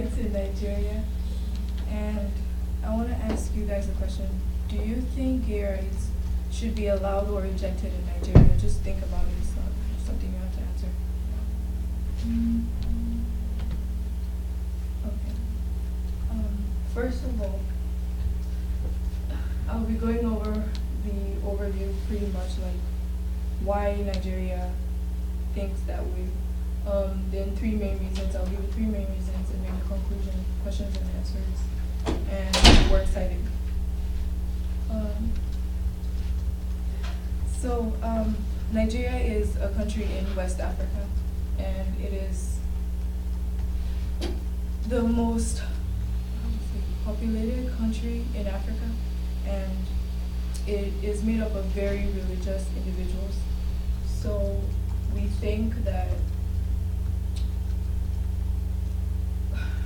rights in Nigeria, and I want to ask you guys a question. Do you think gay rights should be allowed or rejected in Nigeria? Just think about it. It's not something you have to answer. Okay. First of all, I'll be going over the overview pretty much like why Nigeria thinks that way. Then three main reasons. I'll give you three main reasons and then conclusion, questions and answers, and works cited. Nigeria is a country in West Africa, and it is the most populated country in Africa, and it is made up of very religious individuals. So we think that,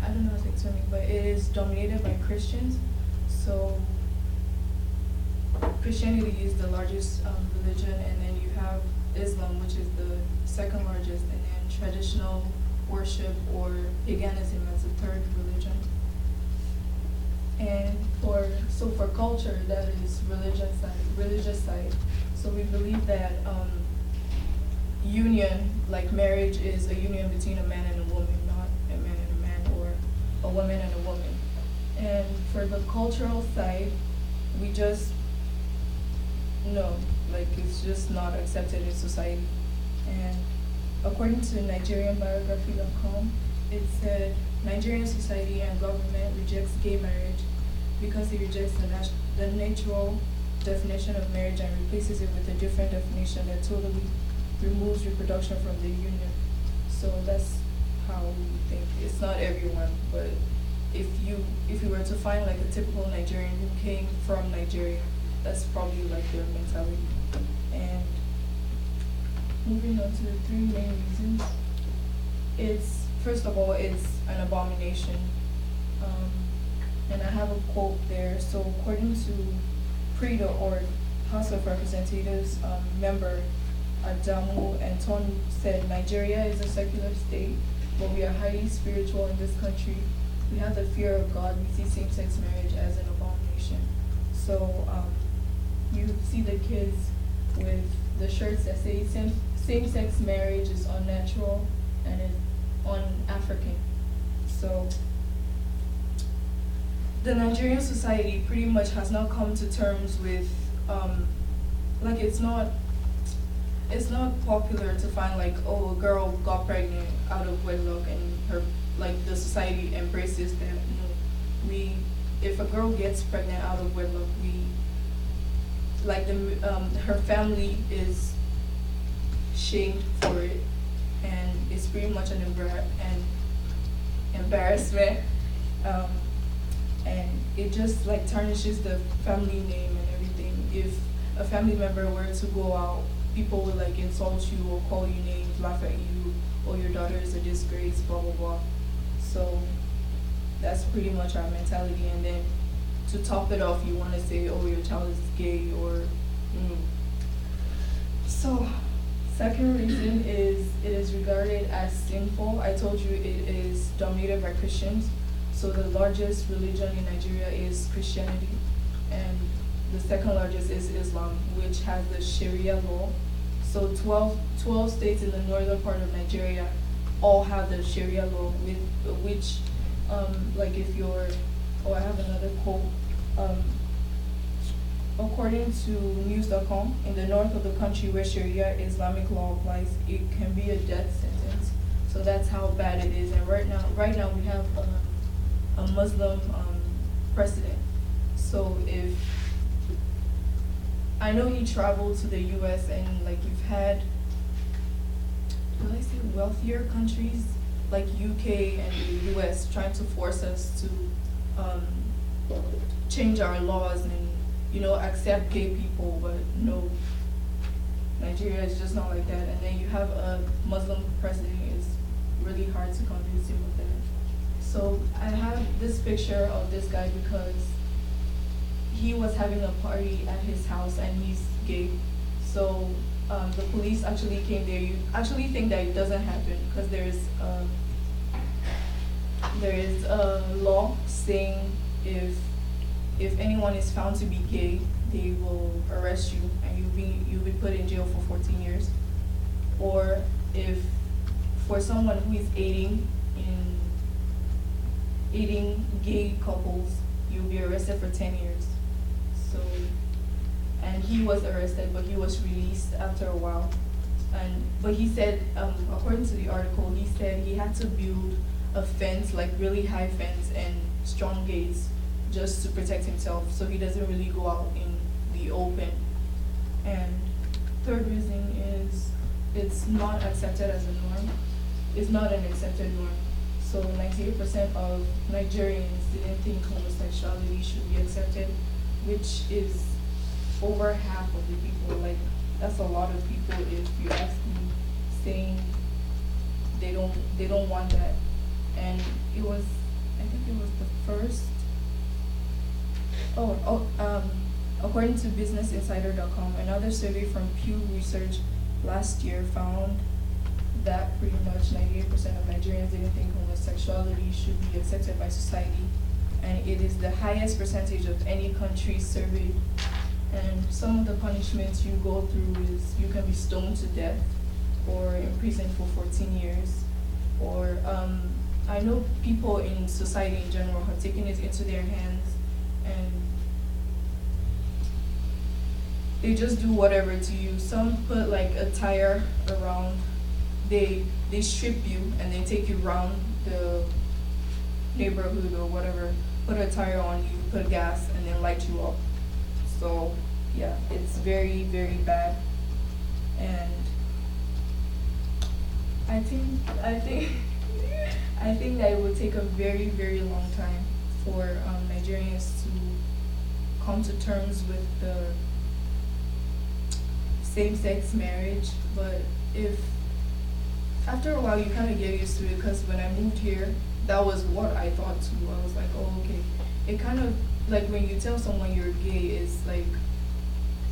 I don't know how to explain it, but it is dominated by Christians. So Christianity is the largest religion, and then you have Islam, which is the second largest, and then traditional worship or paganism as the third religion. And for culture, that is religious side. So we believe that union, like marriage, is a union between a man and a woman, not a man and a man or a woman and a woman. And for the cultural side, we just know, like, it's just not accepted in society. And according to NigerianBiography.com, it said Nigerian society and government rejects gay marriage because it rejects the natural definition of marriage and replaces it with a different definition that totally removes reproduction from the union. So that's how we think. It's not everyone, but if you were to find like a typical Nigerian who came from Nigeria, that's probably like their mentality. And moving on to the three main reasons, it's, first of all, it's an abomination. And I have a quote there. So according to PRIDA, or House of Representatives member Adamu Anton, said Nigeria is a secular state, but we are highly spiritual in this country. We have the fear of God. We see same-sex marriage as an abomination. So you see the kids with the shirts that say same-sex marriage is unnatural and is un-African. So the Nigerian society pretty much has not come to terms with, like, it's not popular to find like, oh, a girl got pregnant out of wedlock and her, like, the society embraces that. No, if a girl gets pregnant out of wedlock, her family is shamed for it, and it's pretty much an embarrassment, and it just like tarnishes the family name and everything. If a family member were to go out, people would like insult you or call you names, laugh at you, or your daughter is a disgrace, blah blah blah. So that's pretty much our mentality. And then to top it off, you want to say, oh, your child is gay, or So second reason is it is regarded as sinful. I told you it is dominated by Christians. So the largest religion in Nigeria is Christianity, and the second largest is Islam, which has the Sharia law. So 12 states in the northern part of Nigeria all have the Sharia law, with which, like if you're, I have another quote. According to news.com, in the north of the country where Sharia Islamic law applies, it can be a death sentence. So that's how bad it is. And right now we have a Muslim president. So if I know he traveled to the U.S. and like you've had, will I say wealthier countries like UK and the U.S. trying to force us to change our laws and accept gay people, but no, Nigeria is just not like that. And then you have a Muslim president. It's really hard to convince him of that. So I have this picture of this guy because he was having a party at his house and he's gay. So the police actually came there. You actually think that it doesn't happen because there's there is a law saying if anyone is found to be gay, they will arrest you and you'll be put in jail for 14 years. Or if for someone who is aiding gay couples, you'll be arrested for 10 years. So, and he was arrested, but he was released after a while. But he said, according to the article, he said he had to build a fence, like really high fence and strong gates, just to protect himself, so he doesn't really go out in the open. And third reason is it's not accepted as a norm. It's not an accepted norm. So 98% of Nigerians didn't think homosexuality should be accepted, which is over half of the people. Like, that's a lot of people, if you ask me, saying they don't want that. And I think it was the first. According to BusinessInsider.com, another survey from Pew Research last year found that pretty much 98% of Nigerians didn't think homosexuality should be accepted by society, and it is the highest percentage of any country surveyed. And some of the punishments you go through is you can be stoned to death or imprisoned for 14 years. Or I know people in society in general have taken it into their hands and they just do whatever to you. Some put like a tire around, they strip you and they take you around the neighborhood or whatever, put a tire on you, put gas, and then light you up. So yeah, it's very, very bad. And I think I think that it would take a very, very long time for Nigerians to come to terms with the same-sex marriage. But if after a while you kind of get used to it, because when I moved here, that was what I thought too. I was like, oh, okay. It kind of like when you tell someone you're gay, it's like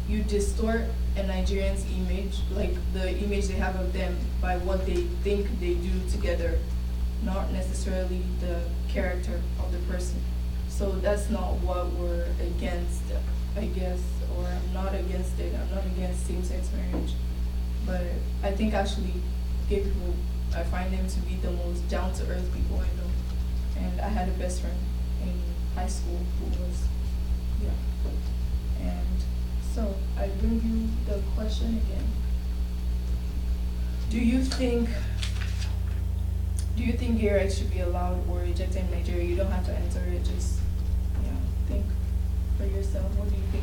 you distort a Nigerian's image, like the image they have of them, by what they think they do together, not necessarily the character of the person. So that's not what we're against, I guess, or I'm not against it. I'm not against same-sex marriage, but I think actually gay people, I find them to be the most down-to-earth people I know. And I had a best friend in high school who was, yeah. And so I bring you the question again. Do you think gay rights should be allowed or rejected in Nigeria? You don't have to answer it, just think for yourself. What do you think?